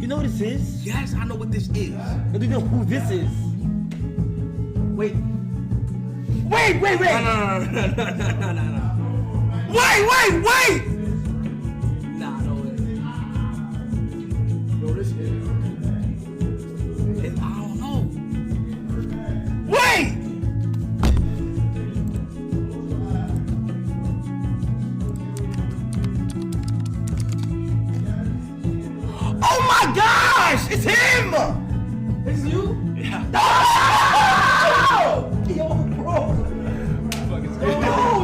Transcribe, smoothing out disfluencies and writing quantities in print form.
You know what this is? Yes, I know what this is. Do you know who this is? Wait. Wait! No. Wait! Nah, no way. Yo, this is. I don't know. Wait! Oh my gosh! It's him! It's you?